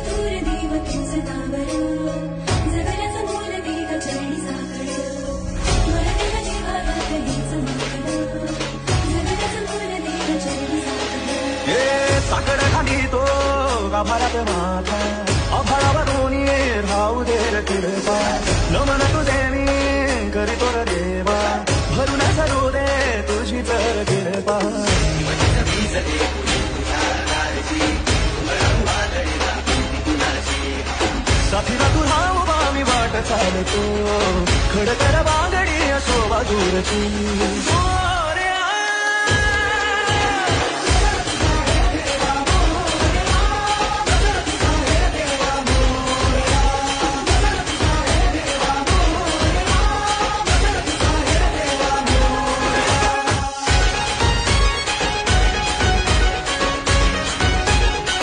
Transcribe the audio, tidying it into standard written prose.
थोर देव तुझं नावर जगण्याचं मोल देव चरणी साकड मरदेव जीवागात हेच माकड जगण्याचं मोल देव चरणी साकड हे साकड खाली तो गाभारात माथा अभाळावरून राहू दे रे कृपा नमन तुझे मी करीतो रे देवा भरून सरू दे तुझी तर कृपा साथीला तू राहू मी वाट चालतो खडकर बांगडी असो बाजूरची